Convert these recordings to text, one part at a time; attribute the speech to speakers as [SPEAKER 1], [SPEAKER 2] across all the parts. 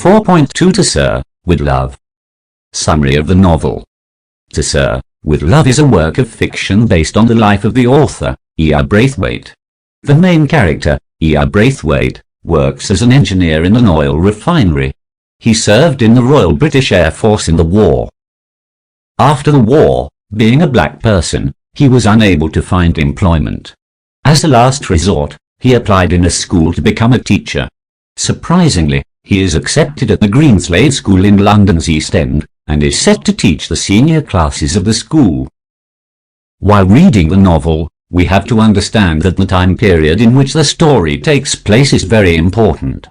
[SPEAKER 1] 4.2 To Sir, with Love. Summary of the novel. To Sir, with Love is a work of fiction based on the life of the author, Braithwaite. The main character, Braithwaite, works as an engineer in an oil refinery. He served in the Royal British Air Force in the war. After the war, being a black person, he was unable to find employment. As a last resort, he applied in a school to become a teacher. Surprisingly, he is accepted at the Greenslade School in London's East End, and is set to teach the senior classes of the school. While reading the novel, we have to understand that the time period in which the story takes place is very important.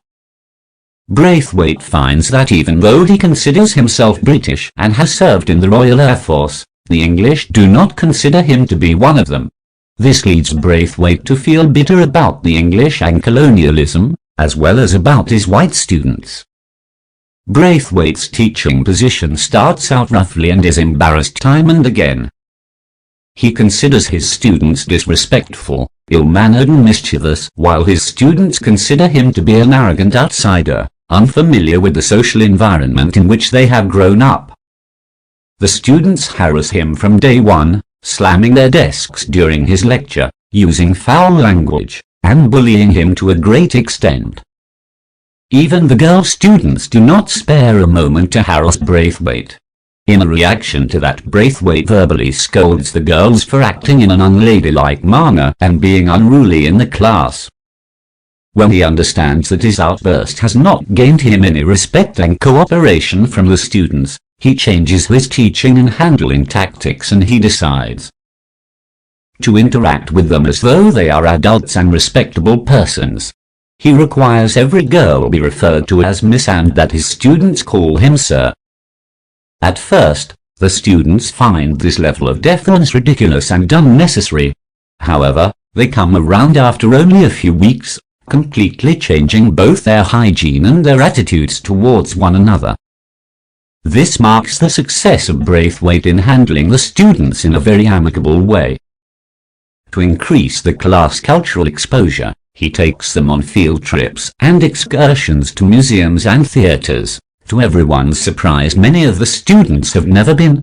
[SPEAKER 1] Braithwaite finds that even though he considers himself British and has served in the Royal Air Force, the English do not consider him to be one of them. This leads Braithwaite to feel bitter about the English and colonialism, as well as about his white students. Braithwaite's teaching position starts out roughly and is embarrassed time and again. He considers his students disrespectful, ill-mannered and mischievous, while his students consider him to be an arrogant outsider, unfamiliar with the social environment in which they have grown up. The students harass him from day one, slamming their desks during his lecture, using foul language, and bullying him to a great extent. Even the girl students do not spare a moment to harass Braithwaite. In a reaction to that, Braithwaite verbally scolds the girls for acting in an unladylike manner and being unruly in the class. When he understands that his outburst has not gained him any respect and cooperation from the students, he changes his teaching and handling tactics, and he decides to interact with them as though they are adults and respectable persons. He requires every girl be referred to as Miss and that his students call him Sir. At first, the students find this level of deference ridiculous and unnecessary. However, they come around after only a few weeks, completely changing both their hygiene and their attitudes towards one another. This marks the success of Braithwaite in handling the students in a very amicable way. To increase the class cultural exposure, he takes them on field trips and excursions to museums and theatres. To everyone's surprise, many of the students have never been.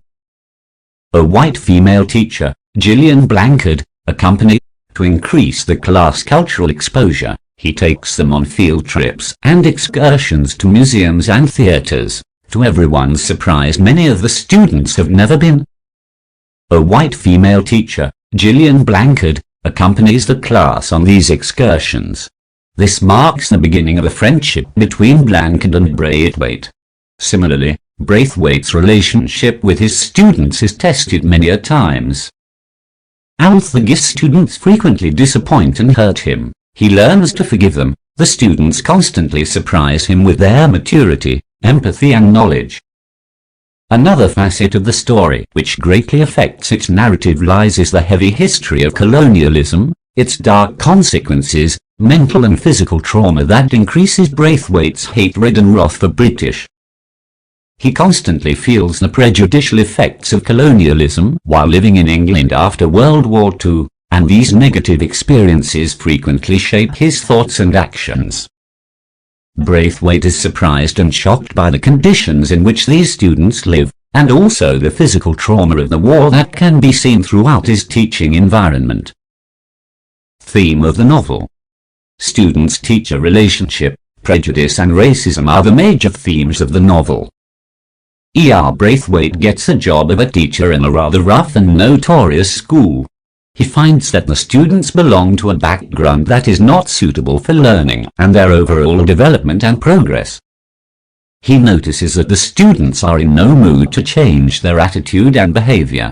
[SPEAKER 1] A white female teacher, Gillian Blanchard, accompanied. To increase the class cultural exposure, he takes them on field trips and excursions to museums and theatres. To everyone's surprise, many of the students have never been. A white female teacher, Gillian Blanchard, accompanies the class on these excursions. This marks the beginning of a friendship between Blanchard and Braithwaite. Similarly, Braithwaite's relationship with his students is tested many a times. Although his students frequently disappoint and hurt him, he learns to forgive them. The students constantly surprise him with their maturity, empathy and knowledge. Another facet of the story which greatly affects its narrative lies is the heavy history of colonialism, its dark consequences, mental and physical trauma that increases Braithwaite's hatred and wrath for British. He constantly feels the prejudicial effects of colonialism while living in England after World War II, and these negative experiences frequently shape his thoughts and actions. Braithwaite is surprised and shocked by the conditions in which these students live, and also the physical trauma of the war that can be seen throughout his teaching environment. Theme of the novel. Students-teacher relationship, prejudice and racism are the major themes of the novel. Braithwaite gets a job of a teacher in a rather rough and notorious school. He finds that the students belong to a background that is not suitable for learning and their overall development and progress. He notices that the students are in no mood to change their attitude and behavior.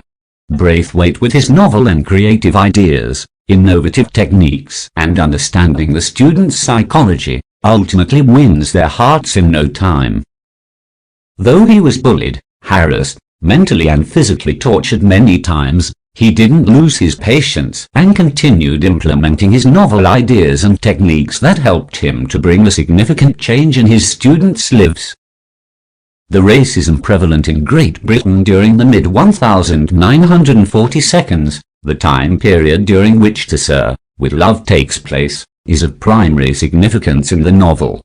[SPEAKER 1] Braithwaite, with his novel and creative ideas, innovative techniques, and understanding the students' psychology, ultimately wins their hearts in no time. Though he was bullied, harassed, mentally and physically tortured many times, he didn't lose his patience and continued implementing his novel ideas and techniques that helped him to bring a significant change in his students' lives. The racism prevalent in Great Britain during the mid-1940s, the time period during which To Sir, with Love takes place, is of primary significance in the novel.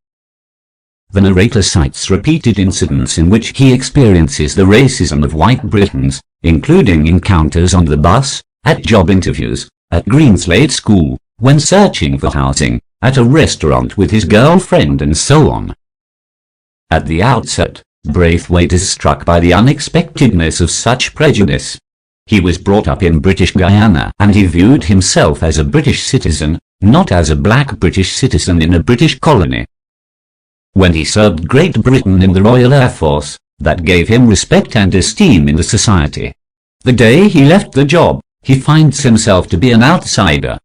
[SPEAKER 1] The narrator cites repeated incidents in which he experiences the racism of white Britons, including encounters on the bus, at job interviews, at Greenslade School, when searching for housing, at a restaurant with his girlfriend, and so on. At the outset, Braithwaite is struck by the unexpectedness of such prejudice. He was brought up in British Guiana, and he viewed himself as a British citizen, not as a black British citizen in a British colony. When he served Great Britain in the Royal Air Force, that gave him respect and esteem in the society. The day he left the job, he finds himself to be an outsider.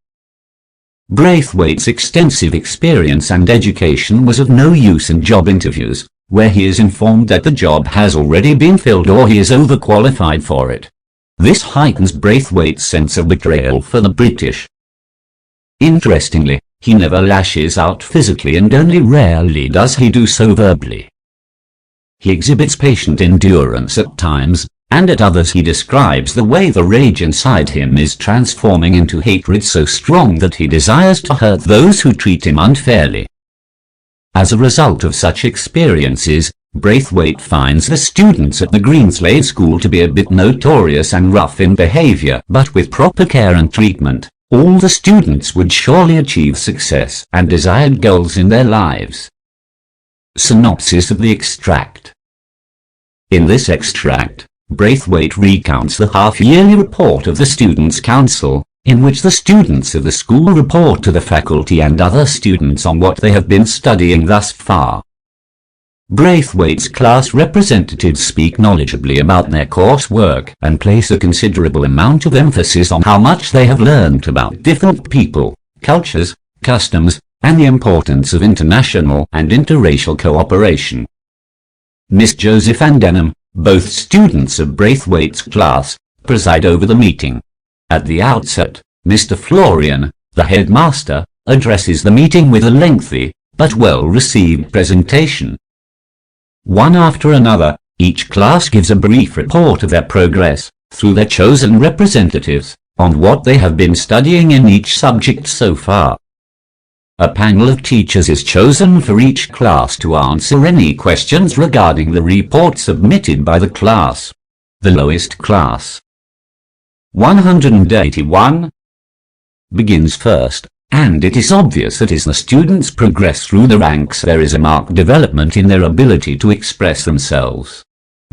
[SPEAKER 1] Braithwaite's extensive experience and education was of no use in job interviews, where he is informed that the job has already been filled or he is overqualified for it. This heightens Braithwaite's sense of betrayal for the British. Interestingly, he never lashes out physically, and only rarely does he do so verbally. He exhibits patient endurance at times, and at others he describes the way the rage inside him is transforming into hatred so strong that he desires to hurt those who treat him unfairly. As a result of such experiences, Braithwaite finds the students at the Greenslade School to be a bit notorious and rough in behavior, but with proper care and treatment, all the students would surely achieve success and desired goals in their lives. Synopsis of the extract. In this extract, Braithwaite recounts the half-yearly report of the Students' Council, in which the students of the school report to the faculty and other students on what they have been studying thus far. Braithwaite's class representatives speak knowledgeably about their coursework and place a considerable amount of emphasis on how much they have learned about different people, cultures, customs, and the importance of international and interracial cooperation. Miss Joseph and Denham, both students of Braithwaite's class, preside over the meeting. At the outset, Mr. Florian, the headmaster, addresses the meeting with a lengthy, but well-received presentation. One after another, each class gives a brief report of their progress, through their chosen representatives, on what they have been studying in each subject so far. A panel of teachers is chosen for each class to answer any questions regarding the report submitted by the class. The lowest class, 181, begins first, and it is obvious that as the students progress through the ranks there is a marked development in their ability to express themselves.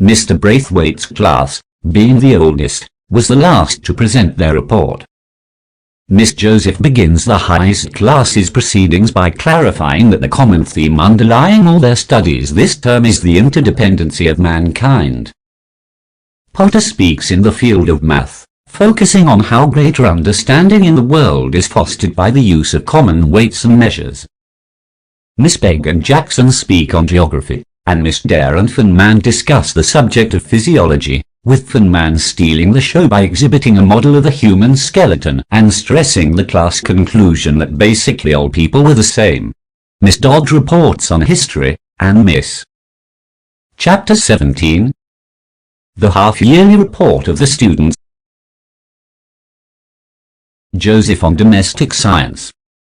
[SPEAKER 1] Mr. Braithwaite's class, being the oldest, was the last to present their report. Miss Joseph begins the highest class's proceedings by clarifying that the common theme underlying all their studies this term is the interdependency of mankind. Potter speaks in the field of math, focusing on how greater understanding in the world is fostered by the use of common weights and measures. Miss Begg and Jackson speak on geography, and Miss Dare and Funman discuss the subject of physiology, with Funman stealing the show by exhibiting a model of the human skeleton and stressing the class conclusion that basically all people were the same. Miss Dodd reports on history, and Miss. Chapter 17. The half-yearly report of the students. Joseph on domestic science.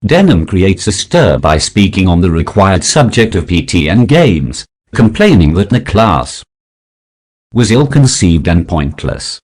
[SPEAKER 1] Denham creates a stir by speaking on the required subject of PT and games, complaining that the class was ill-conceived and pointless.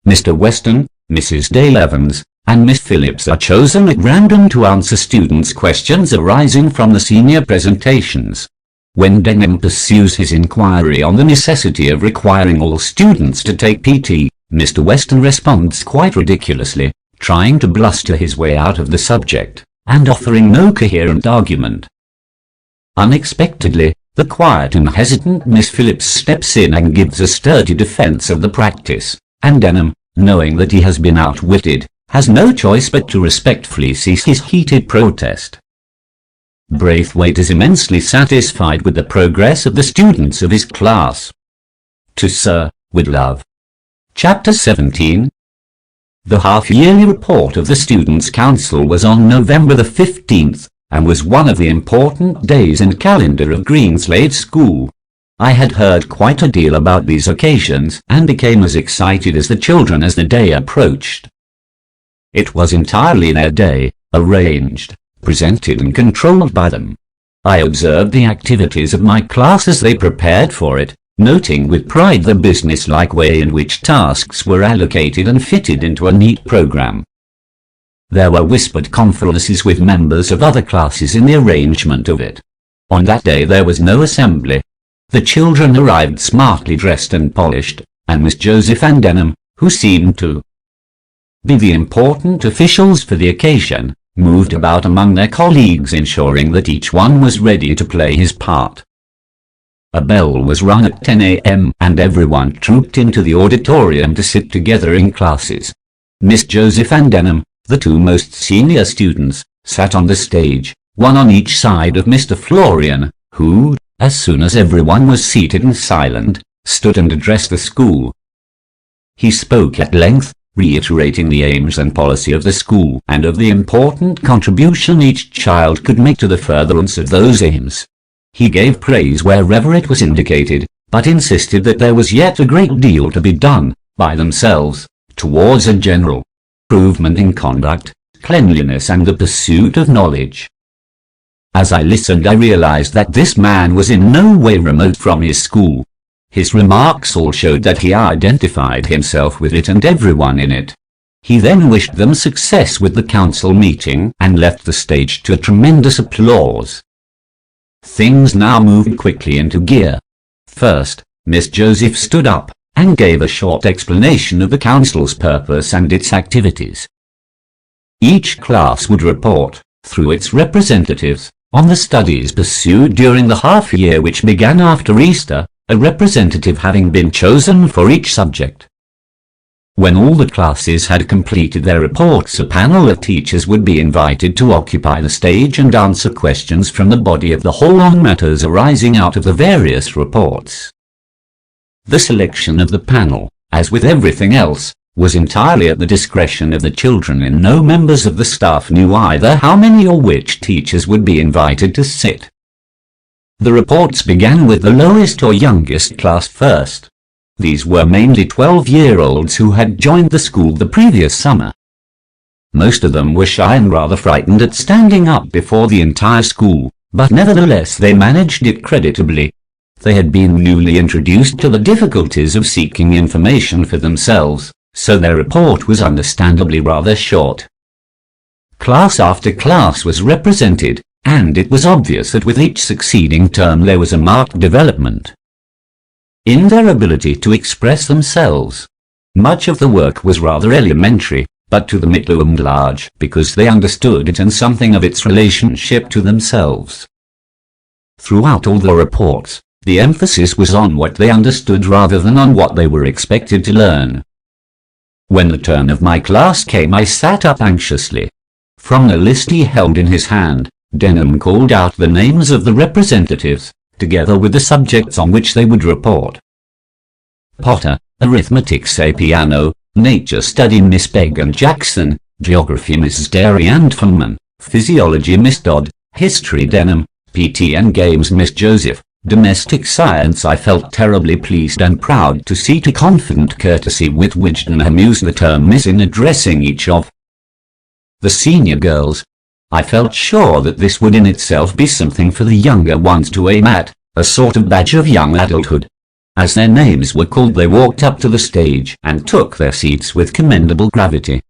[SPEAKER 1] Mr. Weston, Mrs. Dale Evans, and Miss Phillips are chosen at random to answer students' questions arising from the senior presentations. When Denham pursues his inquiry on the necessity of requiring all students to take PT, Mr. Weston responds quite ridiculously, trying to bluster his way out of the subject, and offering no coherent argument. Unexpectedly, the quiet and hesitant Miss Phillips steps in and gives a sturdy defense of the practice, and Denham, knowing that he has been outwitted, has no choice but to respectfully cease his heated protest. Braithwaite is immensely satisfied with the progress of the students of his class. To Sir, with love. Chapter 17. The half-yearly report of the Students' Council was on November the 15th, and was one of the important days in the calendar of Greenslade School. I had heard quite a deal about these occasions, and became as excited as the children as the day approached. It was entirely their day, arranged, presented and controlled by them. I observed the activities of my class as they prepared for it, noting with pride the business-like way in which tasks were allocated and fitted into a neat program. There were whispered conferences with members of other classes in the arrangement of it. On that day there was no assembly. The children arrived smartly dressed and polished, and Miss Joseph and Denham, who seemed to be the important officials for the occasion, moved about among their colleagues, ensuring that each one was ready to play his part. A bell was rung at 10 a.m. and everyone trooped into the auditorium to sit together in classes. Miss Joseph and Denham, the two most senior students, sat on the stage, one on each side of Mr. Florian, who, as soon as everyone was seated and silent, stood and addressed the school. He spoke at length, reiterating the aims and policy of the school and of the important contribution each child could make to the furtherance of those aims. He gave praise wherever it was indicated, but insisted that there was yet a great deal to be done, by themselves, towards a general improvement in conduct, cleanliness and the pursuit of knowledge. As I listened I realized that this man was in no way remote from his school. His remarks all showed that he identified himself with it and everyone in it. He then wished them success with the council meeting and left the stage to a tremendous applause. Things now moved quickly into gear. First, Miss Joseph stood up and gave a short explanation of the council's purpose and its activities. Each class would report, through its representatives, on the studies pursued during the half-year which began after Easter, a representative having been chosen for each subject. When all the classes had completed their reports, a panel of teachers would be invited to occupy the stage and answer questions from the body of the whole on matters arising out of the various reports. The selection of the panel, as with everything else, was entirely at the discretion of the children, and no members of the staff knew either how many or which teachers would be invited to sit. The reports began with the lowest or youngest class first. These were mainly 12-year-olds who had joined the school the previous summer. Most of them were shy and rather frightened at standing up before the entire school, but nevertheless they managed it creditably. They had been newly introduced to the difficulties of seeking information for themselves, so their report was understandably rather short. Class after class was represented, and it was obvious that with each succeeding term there was a marked development in their ability to express themselves. Much of the work was rather elementary, but to them it loomed large because they understood it and something of its relationship to themselves. Throughout all the reports, the emphasis was on what they understood rather than on what they were expected to learn. When the turn of my class came I sat up anxiously. From the list he held in his hand, Denham called out the names of the representatives, together with the subjects on which they would report. Potter, Arithmetic Piano, Nature Study Miss Began Jackson, Geography Mrs. Derry and Funman, Physiology Miss Dodd, History Denham, PT and Games Miss Joseph, Domestic Science. I felt terribly pleased and proud to see the confident courtesy with which Denham used the term Miss in addressing each of the senior girls. I felt sure that this would in itself be something for the younger ones to aim at, a sort of badge of young adulthood. As their names were called they walked up to the stage and took their seats with commendable gravity.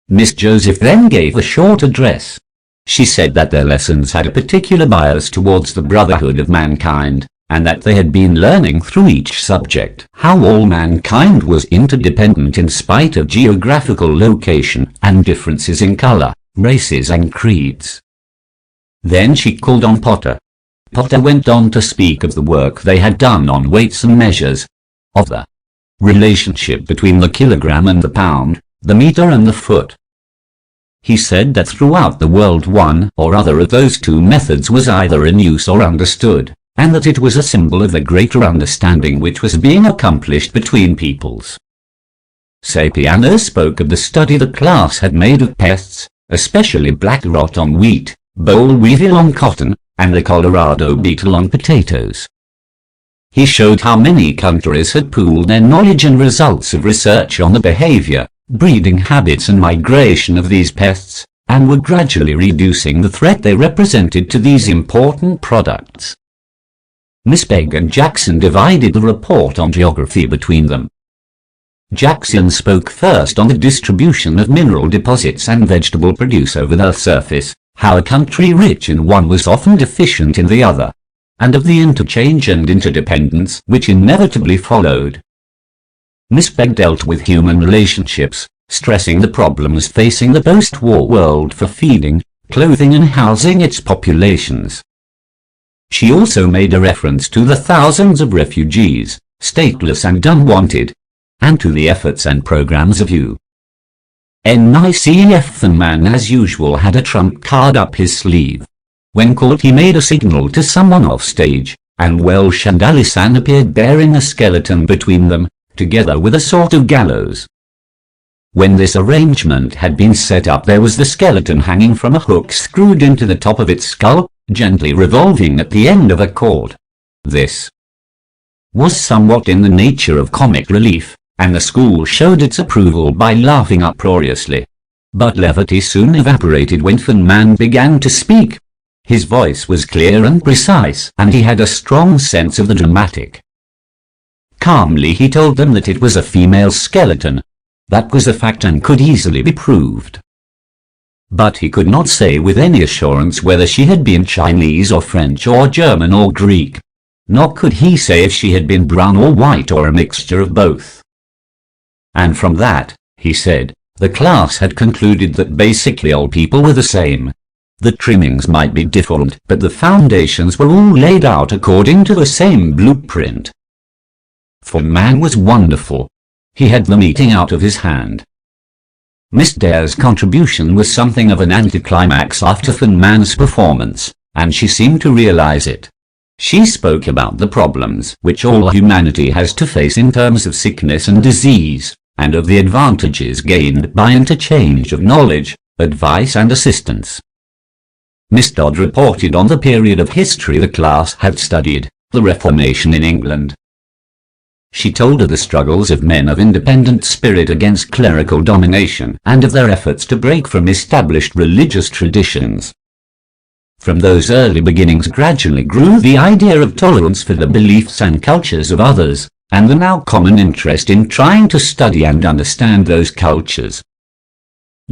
[SPEAKER 1] Miss Joseph then gave a short address. She said that their lessons had a particular bias towards the brotherhood of mankind, and that they had been learning through each subject how all mankind was interdependent in spite of geographical location and differences in color, races and creeds. Then she called on Potter. Potter went on to speak of the work they had done on weights and measures, of the relationship between the kilogram and the pound, the meter and the foot. He said that throughout the world one or other of those two methods was either in use or understood, and that it was a symbol of the greater understanding which was being accomplished between peoples. Piano spoke of the study the class had made of pests, especially black rot on wheat, boll weevil on cotton, and the Colorado beetle on potatoes. He showed how many countries had pooled their knowledge and results of research on the behavior, breeding habits and migration of these pests, and were gradually reducing the threat they represented to these important products. Miss Begg and Jackson divided the report on geography between them. Jackson spoke first on the distribution of mineral deposits and vegetable produce over the surface, how a country rich in one was often deficient in the other, and of the interchange and interdependence which inevitably followed. Miss Begg dealt with human relationships, stressing the problems facing the post-war world for feeding, clothing and housing its populations. She also made a reference to the thousands of refugees, stateless and unwanted, and to the efforts and programs of UNICEF. The man as usual had a trump card up his sleeve. When caught he made a signal to someone off stage, and Welsh and Allison appeared bearing a skeleton between them, together with a sort of gallows. When this arrangement had been set up, there was the skeleton hanging from a hook screwed into the top of its skull, gently revolving at the end of a cord. This was somewhat in the nature of comic relief, and the school showed its approval by laughing uproariously. But levity soon evaporated when the man began to speak. His voice was clear and precise, and he had a strong sense of the dramatic. Calmly he told them that it was a female skeleton. That was a fact and could easily be proved. But he could not say with any assurance whether she had been Chinese or French or German or Greek. Nor could he say if she had been brown or white or a mixture of both. And from that, he said, the class had concluded that basically all people were the same. The trimmings might be different, but the foundations were all laid out according to the same blueprint. For man was wonderful. He had the meeting out of his hand. Miss Dare's contribution was something of an anticlimax after the man's performance, and she seemed to realize it. She spoke about the problems which all humanity has to face in terms of sickness and disease, and of the advantages gained by interchange of knowledge, advice and assistance. Miss Dodd reported on the period of history the class had studied, the Reformation in England. She told of the struggles of men of independent spirit against clerical domination and of their efforts to break from established religious traditions. From those early beginnings gradually grew the idea of tolerance for the beliefs and cultures of others, and the now common interest in trying to study and understand those cultures.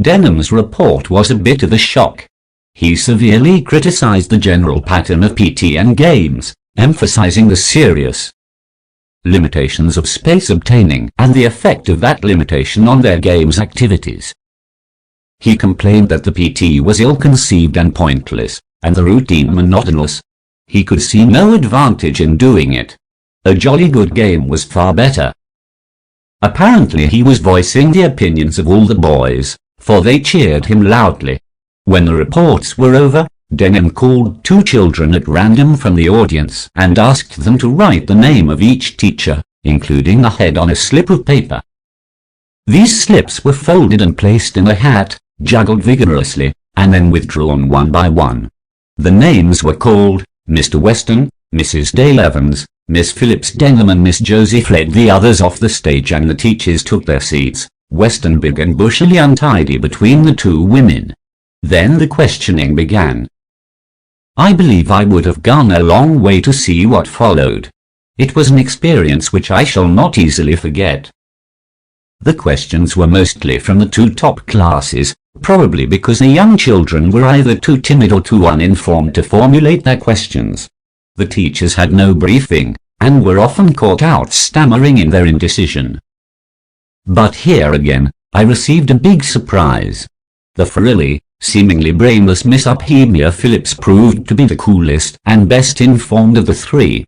[SPEAKER 1] Denham's report was a bit of a shock. He severely criticized the general pattern of PT and games, emphasizing the serious limitations of space obtaining and the effect of that limitation on their games activities. He complained that the PT was ill-conceived and pointless, and the routine monotonous. He could see no advantage in doing it. A jolly good game was far better. Apparently he was voicing the opinions of all the boys, for they cheered him loudly. When the reports were over, Denham called 2 children at random from the audience and asked them to write the name of each teacher, including the head, on a slip of paper. These slips were folded and placed in a hat, juggled vigorously, and then withdrawn one by one. The names were called Mr. Weston, Mrs. Dale Evans, Miss Phillips Denham and Miss Josie fled the others off the stage and the teachers took their seats, Weston big and bushily untidy between the 2 women. Then the questioning began. I believe I would have gone a long way to see what followed. It was an experience which I shall not easily forget. The questions were mostly from the 2 top classes, probably because the young children were either too timid or too uninformed to formulate their questions. The teachers had no briefing, and were often caught out stammering in their indecision. But here again, I received a big surprise. The frilly, seemingly brainless Miss Uphemia Phillips proved to be the coolest and best informed of the 3.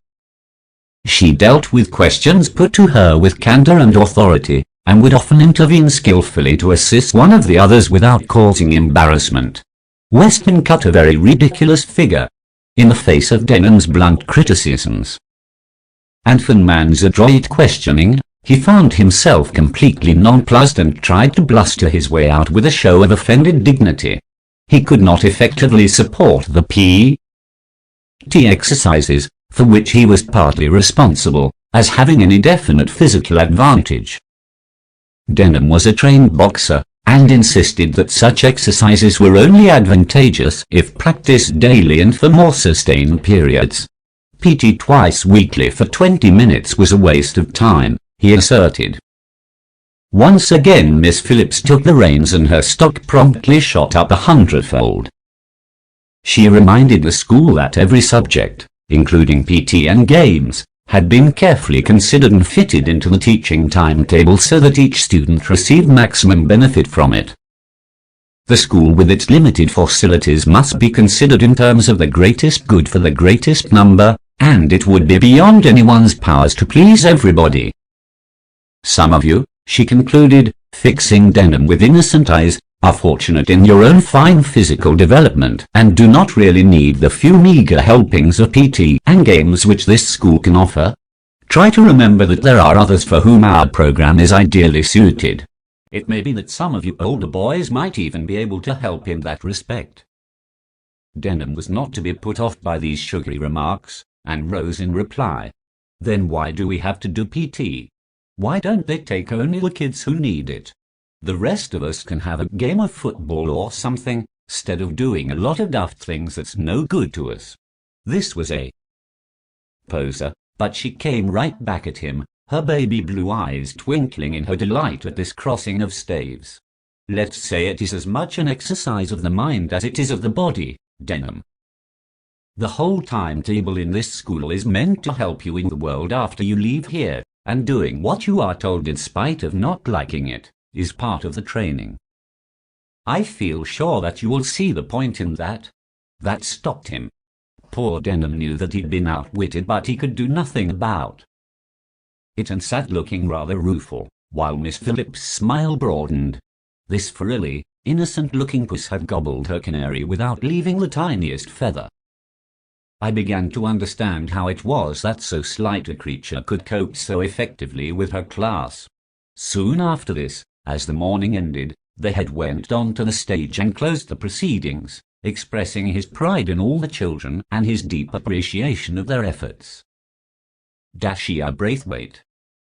[SPEAKER 1] She dealt with questions put to her with candor and authority, and would often intervene skillfully to assist one of the others without causing embarrassment. Weston cut a very ridiculous figure in the face of Denham's blunt criticisms. And for man's adroit questioning, he found himself completely nonplussed and tried to bluster his way out with a show of offended dignity. He could not effectively support the PT exercises, for which he was partly responsible, as having any definite physical advantage. Denham was a trained boxer, and insisted that such exercises were only advantageous if practiced daily and for more sustained periods. PT twice weekly for 20 minutes was a waste of time, he asserted. Once again Miss Phillips took the reins and her stock promptly shot up 100-fold. She reminded the school that every subject, including PT and games, had been carefully considered and fitted into the teaching timetable so that each student received maximum benefit from it. The school with its limited facilities must be considered in terms of the greatest good for the greatest number, and it would be beyond anyone's powers to please everybody. Some of you, she concluded, fixing Denham with innocent eyes, are fortunate in your own fine physical development and do not really need the few meager helpings of PT and games which this school can offer. Try to remember that there are others for whom our program is ideally suited. It may be that some of you older boys might even be able to help in that respect. Denham was not to be put off by these sugary remarks, and rose in reply. Then why do we have to do PT? Why don't they take only the kids who need it? The rest of us can have a game of football or something, instead of doing a lot of daft things that's no good to us. This was a poser, but she came right back at him, her baby blue eyes twinkling in her delight at this crossing of staves. Let's say it is as much an exercise of the mind as it is of the body, Denham. The whole timetable in this school is meant to help you in the world after you leave here, and doing what you are told in spite of not liking it is part of the training. I feel sure that you will see the point in that. That stopped him. Poor Denham knew that he'd been outwitted, but he could do nothing about it and sat looking rather rueful, while Miss Phillips' smile broadened. This frilly, innocent-looking puss had gobbled her canary without leaving the tiniest feather. I began to understand how it was that so slight a creature could cope so effectively with her class. Soon after this, as the morning ended, the head went on to the stage and closed the proceedings, expressing his pride in all the children and his deep appreciation of their efforts. Braithwaite,